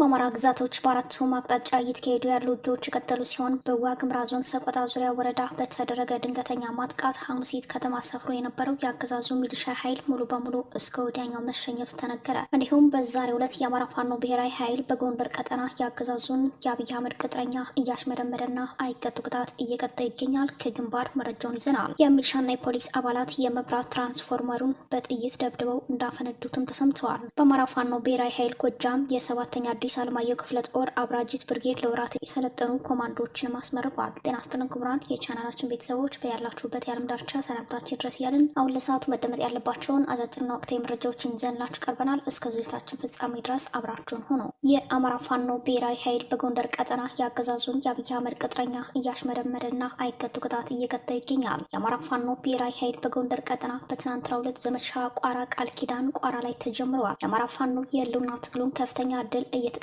በአማራ ግዛቶች በአራቱም አቅጣጫ እየተካሄዱ ያሉ ውጊያዎች የቀጠሉ ሲሆን በዋግኽምራ ዞን ሰቆጣ ዙሪያ ወረዳ በተደረገ ድንገተኛ ማጥቃት ሐሙሲት ከተማ ሰፍሮ የነበረው የአገዛዙ ሚሊሻ ኃይል ሙሉ በሙሉ እስከ ወዲያኛው መሸኘቱ ተነገረ። እንዲሁም በዛሬው ዕለት የአማራ ፋኖ ብሔራዊ ኃይል በጎንደር ቀጠና የአገዛዙን የአብይ አህመድ ቅጥረኛ እያሽመደመደና አይቀጡ ቅጣት እየቀጣ ይገኛል። ከግንባር መረጃውን ይዘናል። የሚሊሻና የፖሊስ አባላት የመብራት ትራንስፎርመሩን በጥይት ደብድበው እንዳፈነዱትም ተሰምተዋል። በአማራ ፋኖ ብሔራዊ ኃይል ጎጃም የሰባተኛ አዲስ አለማየሁ ክፍለ ጦር አብራጂት ብርጌድ ለወራት የሰለጠኑ ኮማንዶዎችን ማስመርቋል። ጤና ይስጥልን ክቡራን የቻናላችን ቤተሰቦች በያላችሁበት የዓለም ዳርቻ ሰላምታችን ድረስ እያልን አሁን ለሰዓቱ መደመጥ ያለባቸውን አጫጭርና ወቅታዊ መረጃዎችን ይዘንላችሁ ቀርበናል። እስከ ዝግጅታችን ፍጻሜ ድረስ አብራችሁን ሆኖ የአማራ ፋኖ ብሔራዊ ኃይል በጎንደር ቀጠና የአገዛዙን የአብይ አህመድ ቅጥረኛ እያሽመደመደና አይቀጡ ቅጣት እየቀጣ ይገኛል። የአማራ ፋኖ ብሔራዊ ኃይል በጎንደር ቀጠና በትናንትናው ዕለት ዘመቻ ቋራ ቃል ኪዳን ቋራ ላይ ተጀምረዋል። የአማራ ፋኖ የህልውና ትግሉን ከፍተኛ ድል እየተቀዳጀ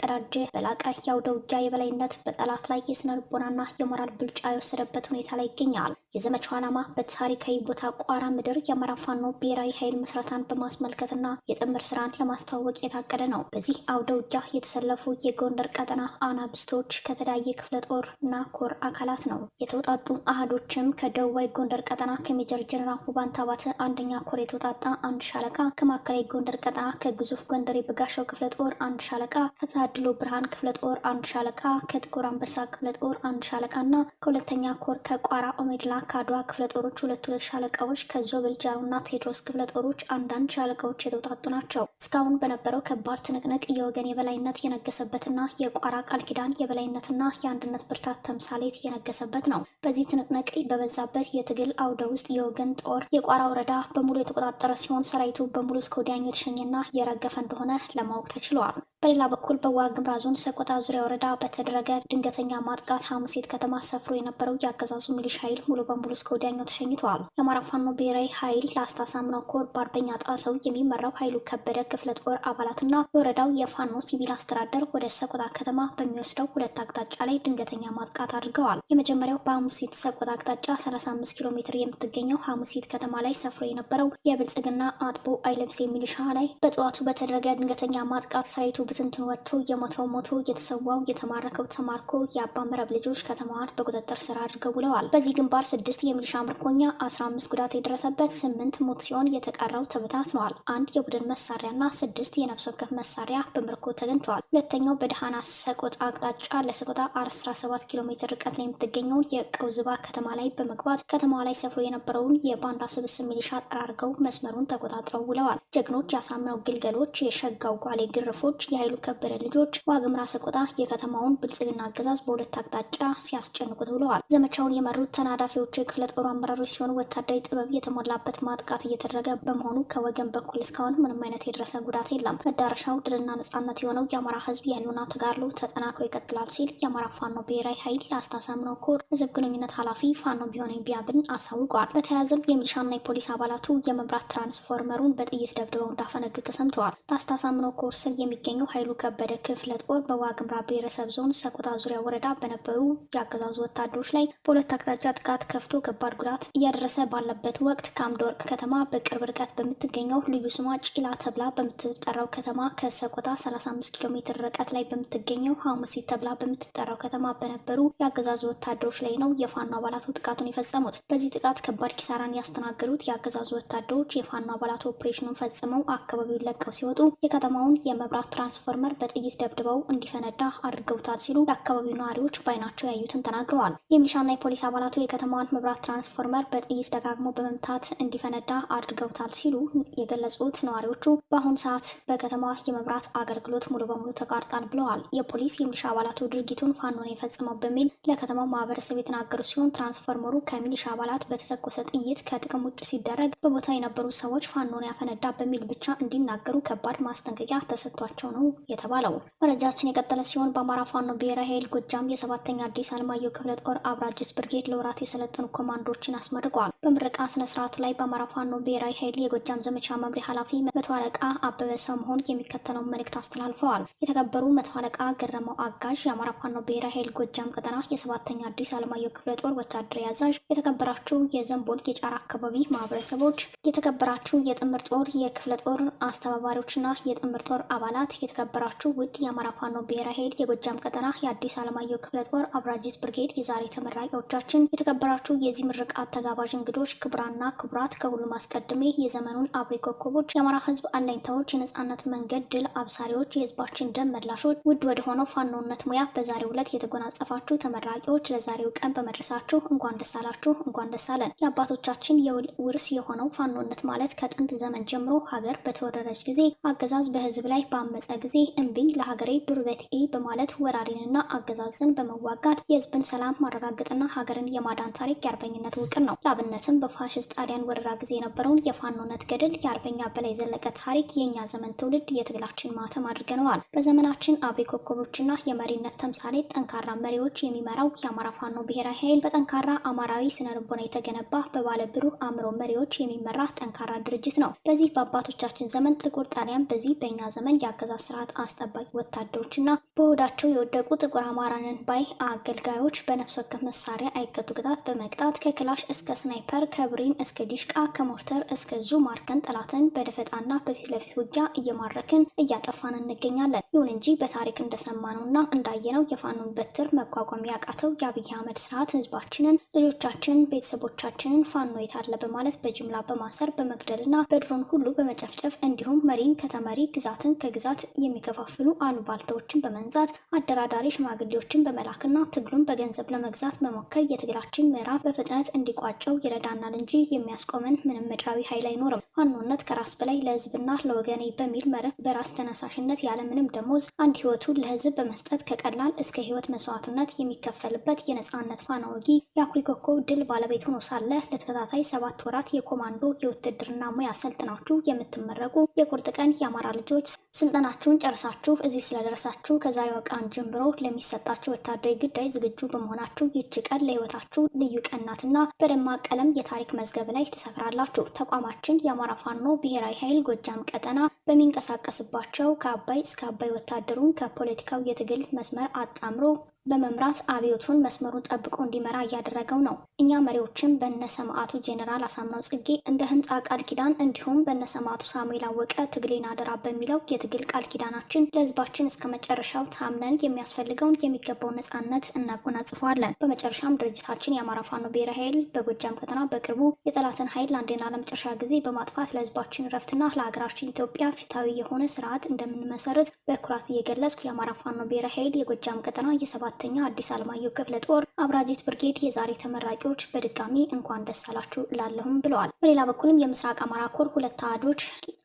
በላቀ የአውደ ውጊያ የበላይነት በጠላት ላይ የስነ ልቦናና የሞራል ብልጫ የወሰደበት ሁኔታ ላይ ይገኛል። የዘመቻው ዓላማ በታሪካዊ ቦታ ቋራ ምድር የአማራ ፋኖ ብሔራዊ ኃይል ምስረታን በማስመልከትና የጥምር ስራን ለማስተዋወቅ የታቀደ ነው። በዚህ አውደ ውጊያ የተሰለፉ የጎንደር ቀጠና አናብስቶች ከተለያየ ክፍለ ጦር እና ኮር አካላት ነው የተውጣጡ። አህዶችም ከደቡባዊ ጎንደር ቀጠና ከሜጀር ጀነራል ውባንታ ባተ አንደኛ ኮር የተውጣጣ አንድ ሻለቃ፣ ከማዕከላዊ ጎንደር ቀጠና ከግዙፍ ጎንደር የበጋሻው ክፍለ ጦር አንድ ሻለቃ፣ ከታድሎ ብርሃን ክፍለ ጦር አንድ ሻለቃ፣ ከጥቁር አንበሳ ክፍለ ጦር አንድ ሻለቃ እና ከሁለተኛ ኮር ከቋራ ኦሜድላ ከአድዋ ክፍለ ጦሮች ሁለት ሻለቃዎች ከዞብል ጃሩና ቴዎድሮስ ክፍለ ጦሮች አንዳንድ ሻለቃዎች የተውጣጡ ናቸው። እስካሁን በነበረው ከባድ ትንቅንቅ የወገን የበላይነት የነገሰበትና የቋራ ቃል ኪዳን የበላይነትና የአንድነት ብርታት ተምሳሌት የነገሰበት ነው። በዚህ ትንቅንቅ በበዛበት የትግል አውደ ውስጥ የወገን ጦር የቋራ ወረዳ በሙሉ የተቆጣጠረ ሲሆን ሰራዊቱ በሙሉ እስከ ወዲያኛው የተሸኘና የረገፈ እንደሆነ ለማወቅ ተችሏል። በሌላ በኩል በዋግኽምራ ዞን ሰቆጣ ዙሪያ ወረዳ በተደረገ ድንገተኛ ማጥቃት ሐሙሲት ከተማ ሰፍሮ የነበረው የአገዛዙ ሚሊሻ ኃይል ሙሉ በሙሉ እስከ ወዲያኛው ተሸኝተዋል። የአማራ ፋኖ ብሔራዊ ኃይል ላስታ ሳምነው ኮር በአርበኛ ጣሰው የሚመራው ኃይሉ ከበደ ክፍለ ጦር አባላትና የወረዳው የፋኖ ሲቪል አስተዳደር ወደ ሰቆጣ ከተማ በሚወስደው ሁለት አቅጣጫ ላይ ድንገተኛ ማጥቃት አድርገዋል። የመጀመሪያው በሐሙሲት ሰቆጣ አቅጣጫ 35 ኪሎ ሜትር የምትገኘው ሐሙሲት ከተማ ላይ ሰፍሮ የነበረው የብልጽግና አጥቦ አይለብሴ ሚሊሻ ላይ በጠዋቱ በተደረገ ድንገተኛ ማጥቃት ሰራዊቱ ብትንትን ወጥቶ የሞተው ሞቶ የተሰዋው የተማረከው ተማርኮ የአባ መረብ ልጆች ከተማዋን በቁጥጥር ስር አድርገው ውለዋል። በዚህ ግንባር 6 የሚሊሻ ምርኮኛ 15 ጉዳት የደረሰበት 8 ሞት ሲሆን የተቀረው ተበታትነዋል። አንድ የቡድን መሳሪያና 6 የነፍስ ወከፍ መሳሪያ በምርኮ ተገኝተዋል። ሁለተኛው በደሃና ሰቆጣ አቅጣጫ ለሰቆጣ 17 ኪሎ ሜትር ርቀት ላይ የምትገኘውን የቀውዝባ ከተማ ላይ በመግባት ከተማዋ ላይ ሰፍሮ የነበረውን የባንዳ ስብስብ ሚሊሻ ጠራርገው መስመሩን ተቆጣጥረው ውለዋል። ጀግኖች ያሳምነው ግልገሎች፣ የሸጋው ጓሌ ግርፎች፣ የኃይሉ ከበደ ልጆች ዋግኽምራ ሰቆጣ የከተማውን ብልጽግና አገዛዝ በሁለት አቅጣጫ ሲያስጨንቁት ብለዋል። ዘመቻውን የመሩት ተናዳፊዎቹ የክፍለ ጦሩ አመራሮች ሲሆኑ ወታደራዊ ጥበብ የተሞላበት ማጥቃት እየተደረገ በመሆኑ ከወገን በኩል እስካሁን ምንም አይነት የደረሰ ጉዳት የለም። መዳረሻው ድልና ነጻነት የሆነው የአማራ ሕዝብ የህልውና ተጋድሎ ተጠናክሮ ይቀጥላል ሲል የአማራ ፋኖ ብሔራዊ ኃይል ላስታ ሳምነው ኮር ህዝብ ግንኙነት ኃላፊ ፋኖ ቢሆነኝ ቢያብን አሳውቋል። በተያያዘም የሚሊሻና የፖሊስ አባላቱ የመብራት ትራንስፎርመሩን በጥይት ደብድበው እንዳፈነዱ ተሰምተዋል። ላስታ ሳምነው ኮር ስር የሚገኘው ኃይሉ ከበደ ክፍለ ጦር በዋግኽምራ ብሔረሰብ ዞን ሰቆጣ ዙሪያ ወረዳ በነበሩ የአገዛዙ ወታደሮች ላይ በሁለት አቅጣጫ ጥቃት ከፍቶ ከባድ ጉዳት እያደረሰ ባለበት ወቅት ከአምደ ወርቅ ከተማ በቅርብ ርቀት በምትገኘው ልዩ ስሟ ጭላ ተብላ በምትጠራው ከተማ ከሰቆጣ 35 ኪሎ ሜትር ርቀት ላይ በምትገኘው ሐሙሲት ተብላ በምትጠራው ከተማ በነበሩ የአገዛዙ ወታደሮች ላይ ነው የፋኖ አባላቱ ጥቃቱን የፈጸሙት። በዚህ ጥቃት ከባድ ኪሳራን ያስተናገዱት የአገዛዙ ወታደሮች የፋኖ አባላቱ ኦፕሬሽኑን ፈጽመው አካባቢውን ለቀው ሲወጡ የከተማውን የመብራት ትራንስፎርመር በጥይት ደብድበው እንዲፈነዳ አድርገውታል ሲሉ የአካባቢው ነዋሪዎች በዓይናቸው ያዩትን ተናግረዋል። የሚሊሻና የፖሊስ አባላቱ የከተማዋን መብራት ትራንስፎርመር በጥይት ደጋግሞ በመምታት እንዲፈነዳ አድርገውታል ሲሉ የገለጹት ነዋሪዎቹ በአሁኑ ሰዓት በከተማዋ የመብራት አገልግሎት ሙሉ በሙሉ ተቋርጧል ብለዋል። የፖሊስ የሚሊሻ አባላቱ ድርጊቱን ፋኖ ነው የፈጸመው በሚል ለከተማው ማህበረሰብ የተናገሩ ሲሆን ትራንስፎርመሩ ከሚሊሻ አባላት በተተኮሰ ጥይት ከጥቅም ውጭ ሲደረግ በቦታ የነበሩ ሰዎች ፋኖ ነው ያፈነዳ በሚል ብቻ እንዲናገሩ ከባድ ማስጠንቀቂያ ተሰጥቷቸው ነው የተባለው። መረጃችን የቀጠለ ሲሆን በአማራ ፋኖ ብሔራዊ ኃይል ጎጃም የሰባተኛ አዲስ አለማየሁ ክፍለ ጦር አብራጂት ብርጌድ ለወራት የሰለጠኑ ኮማንዶዎችን አስመርቋል። በምረቃ ስነ ስርዓቱ ላይ በአማራ ፋኖ ብሔራዊ ኃይል የጎጃም ዘመቻ መምሪያ ኃላፊ መቶ አለቃ አበበ ሰምሆን የሚከተለውን መልእክት አስተላልፈዋል። የተከበሩ መቶ አለቃ ገረመው አጋዥ የአማራ ፋኖ ብሔራዊ ኃይል ጎጃም ቀጠና የሰባተኛ አዲስ አለማየሁ ክፍለ ጦር ወታደራዊ አዛዥ፣ የተከበራችሁ የዘንቦል የጫራ አካባቢ ማህበረሰቦች፣ የተከበራችሁ የጥምር ጦር የክፍለ ጦር አስተባባሪዎችና የጥምር ጦር አባላት፣ የተከበራችሁ ውድ የአማራ ፋኖ ብሔራዊ ኃይል የጎጃም ቀጠና የአዲስ አለማየሁ ክፍለ ጦር አብራጂት ብርጌድ የዛሬ ተመራቂዎቻችን፣ የተከበራችሁ የዚህ ምርቃት ተጋባዥ እንግዶች፣ ክቡራንና ክቡራት፣ ከሁሉም አስቀድሜ የዘመኑን አብሪ ኮከቦች፣ የአማራ ህዝብ አለኝታዎች፣ የነጻነት መንገድ ድል አብሳሪዎች፣ የህዝባችን ደም መላሾች፣ ውድ ወደ ሆነው ፋኖነት ሙያ በዛሬው ዕለት የተጎናጸፋችሁ ተመራቂዎች ለዛሬው ቀን በመድረሳችሁ እንኳን ደስ አላችሁ፣ እንኳን ደስ አለን። የአባቶቻችን ውርስ የሆነው ፋኖነት ማለት ከጥንት ዘመን ጀምሮ ሀገር በተወረረች ጊዜ አገዛዝ በህዝብ ላይ በአመፀ ጊዜ እምቢኝ ለሀገሬ ዱር ቤቴ በማለት ወራሪንና አገዛዝን በመዋጋት የህዝብን ሰላም ማረጋገጥና ሀገርን የማዳን ታሪክ የአርበኝነት ውቅር ነው። ለአብነትም በፋሽስት ጣሊያን ወረራ ጊዜ የነበረውን የፋኖነት ገድል የአርበኛ በላይ ዘለቀ ታሪክ የእኛ ዘመን ትውልድ የትግላችን ማተም አድርገነዋል። በዘመናችን አብሪ ኮከቦችና የመሪነት ተምሳሌ ጠንካራ መሪዎች የሚመራው የአማራ ፋኖ ብሔራዊ ኃይል በጠንካራ አማራዊ ስነ ልቦና የተገነባ በባለ ብሩህ አእምሮ መሪዎች የሚመራ ጠንካራ ድርጅት ነው። በዚህ በአባቶቻችን ዘመን ጥቁር ጣሊያን በዚህ በእኛ ዘመን የአገዛዝ ስርዓት አስጠባቂ ወታደሮችና በሆዳቸው የወደቁ ጥቁር አማራንን ባይ አገልጋዮች በነፍስ ወከፍ መሳሪያ አይቀጡ ቅጣት በመቅጣት ከክላሽ እስከ ስናይፐር ከብሬን እስከ ዲሽቃ ከሞርተር እስከ ዙ ማርከን ጠላትን በደፈጣና በፊት ለፊት ውጊያ እየማረክን እያጠፋን እንገኛለን። ይሁን እንጂ በታሪክ እንደሰማነውና እንዳየነው የፋኖን በትር መቋቋም ያቃተው የአብይ አህመድ ስርዓት ህዝባችንን፣ ልጆቻችንን፣ ቤተሰቦቻችንን ፋኖ የታለ በማለት በጅምላ በማሰር በመግደልና በድሮን ሁሉ በመጨፍጨፍ እንዲሁም መሪን ከተመሪ ግዛትን ከግዛት የሚከፋፍሉ አሉባልታዎችን በመንዛት አደራዳሪ ሽማግሌዎችን በመላክና ትግሉን በገንዘብ ለመግዛት መሞከር የትግላችን ምዕራፍ በፍጥነት እንዲቋጨው ይረዳናል እንጂ የሚያስቆመን ምንም ምድራዊ ኃይል አይኖርም። ፋኖነት ከራስ በላይ ለህዝብና ለወገኔ በሚል መርህ በራስ ተነሳሽነት ያለምንም ደሞዝ አንድ ህይወቱን ለህዝብ በመስጠት ከቀላል እስከ ህይወት መስዋዕትነት የሚከፈልበት የነጻነት ፋና ወጊ የአኩሪ ኮከብ ድል ባለቤት ሆኖ ሳለ ለተከታታይ 7 ወራት የኮማንዶ የውትድርና ሙያ ሰልጥናችሁ የምትመረቁ የቁርጥ ቀን የአማራ ልጆች ስልጠናችሁን ጨርሳችሁ እዚህ ስለደረሳችሁ ከዛሬው ቀን ጀምሮ ለሚሰጣችሁ ወታደራዊ ግዳይ ዝግጁ በመሆናችሁ ይህች ቀን ለህይወታችሁ ልዩ ቀን ናትና በደማቅ ቀለም የታሪክ መዝገብ ላይ ትሰፍራላችሁ። ተቋማችን የአማራ ፋኖ ብሔራዊ ኃይል ጎጃም ቀጠና በሚንቀሳቀስባቸው ከአባይ እስከ አባይ ወታደሩን ከፖለቲካው የትግል መስመር አጣምሮ በመምራት አብዮቱን መስመሩን ጠብቆ እንዲመራ እያደረገው ነው። እኛ መሪዎችን በነሰማዕቱ ጄኔራል አሳምነው ጽጌ እንደ ህንፃ ቃል ኪዳን እንዲሁም በነሰማዕቱ ሳሙኤል አወቀ ትግሌን አደራ በሚለው የትግል ቃል ኪዳናችን ለህዝባችን እስከ መጨረሻው ታምነን የሚያስፈልገውን የሚገባው ነጻነት እናጎናጽፈዋለን። በመጨረሻም ድርጅታችን የአማራ ፋኖ ብሔራዊ ኃይል በጎጃም ቀጠና በቅርቡ የጠላትን ኃይል ለአንዴና ለመጨረሻ ጊዜ በማጥፋት ለህዝባችን ረፍትና ለሀገራችን ኢትዮጵያ ፊታዊ የሆነ ስርዓት እንደምንመሰርት በኩራት እየገለጽኩ የአማራ ፋኖ ብሔራዊ ኃይል የጎጃም ቀጠና የ7ኛ አዲስ አለማየሁ ክፍለ ጦር አብራጂት ብርጌድ የዛሬ ተመራቂዎች በድጋሚ እንኳን ደስ አላችሁ ላለሁም ብለዋል። በሌላ በኩልም የምስራቅ አማራ ኮር 2 አሃዶች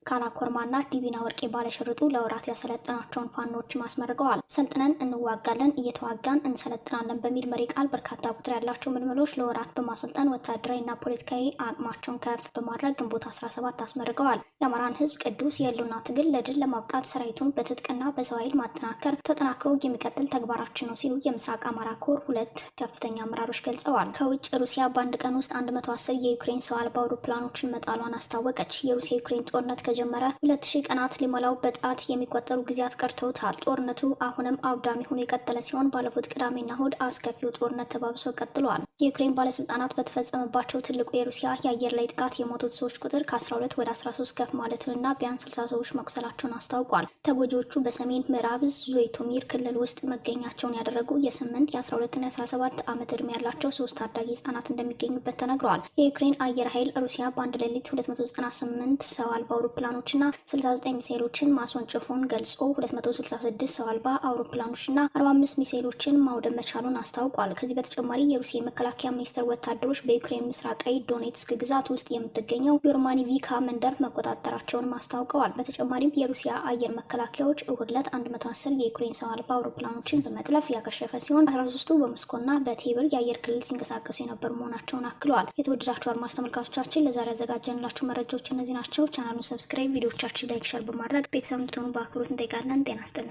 ካላኮርማና ዲቢና ወርቄ ባለሽርጡ ለወራት ያሰለጠናቸውን ፋኖች ማስመርገዋል። ሰልጥነን እንዋጋለን፣ እየተዋጋን እንሰለጥናለን በሚል መሪ ቃል በርካታ ቁጥር ያላቸው ምልምሎች ለወራት በማሰልጠን ወታደራዊና ፖለቲካዊ አቅማቸውን ከፍ በማድረግ ግንቦት 17 አስመርገዋል። የአማራን ህዝብ ቅዱስ የህልውና ትግል ለድል ለማብቃት ሰራዊቱን በትጥቅና በሰው ኃይል ማጠናከር ተጠናክሮ የሚቀጥል ተግባራችን ነው ሲሉ የምስራቅ አማራ ኮር 2 ከፍተኛ አመራሮች ገልጸዋል። ከውጭ ሩሲያ በአንድ ቀን ውስጥ 110 የዩክሬን ሰው አልባ አውሮፕላኖችን መጣሏን አስታወቀች። የሩሲያ ዩክሬን ጦርነት ከጀመረ 2000 ቀናት ሊሞላው በጣት የሚቆጠሩ ጊዜያት ቀርተውታል። ጦርነቱ አሁንም አውዳሚ ሆኖ የቀጠለ ሲሆን ባለፉት ቅዳሜና እሁድ አስከፊው ጦርነት ተባብሶ ቀጥሏል። የዩክሬን ባለስልጣናት በተፈጸመባቸው ትልቁ የሩሲያ የአየር ላይ ጥቃት የሞቱት ሰዎች ቁጥር ከ12 ወደ 13 ከፍ ማለቱንና ቢያንስ 60 ሰዎች መቁሰላቸውን አስታውቋል። ተጎጂዎቹ በሰሜን ምዕራብ ዞይቶሚር ክልል ውስጥ መገኛቸውን ያደረጉ የ8፣ የ12ና የ17 ዓመት ዕድሜ ያላቸው 3 ታዳጊ ህጻናት እንደሚገኙበት ተነግረዋል። የዩክሬን አየር ኃይል ሩሲያ በአንድ ሌሊት 298 ሰው አልባ አውሮፕላኖችና 69 ሚሳኤሎችን ማስወንጨፉን ገልጾ 266 ሰው አልባ አውሮፕላኖችና 45 ሚሳኤሎችን ማውደም መቻሉን አስታውቋል። ከዚህ በተጨማሪ የሩሲያ የመከላከያ ሚኒስቴር ወታደሮች በዩክሬን ምስራቃዊ ዶኔትስክ ግዛት ውስጥ የምትገኘው ዮርማኒቪካ መንደር መቆጣጠራቸውን አስታውቀዋል። በተጨማሪም የሩሲያ አየር መከላከያዎች እሁድ ዕለት 110 የዩክሬን ሰው አልባ አውሮፕላኖችን በመጥለፍ ያከሸፈ ሲሆን 13ቱ በሞስኮና በቴብል የአየር ክልል ሲንቀሳቀሱ የነበሩ መሆናቸውን አክለዋል። የተወደዳችሁ አድማጭ ተመልካቾቻችን ለዛሬ ያዘጋጀንላችሁ መረጃዎች እነዚህ ናቸው። ቻናሉን ሰብስክራይብ፣ ቪዲዮዎቻችን ላይክ፣ ሸር በማድረግ ቤተሰብ እንድትሆኑ በአክብሮት እንጠይቃለን። ጤና ይስጥልን።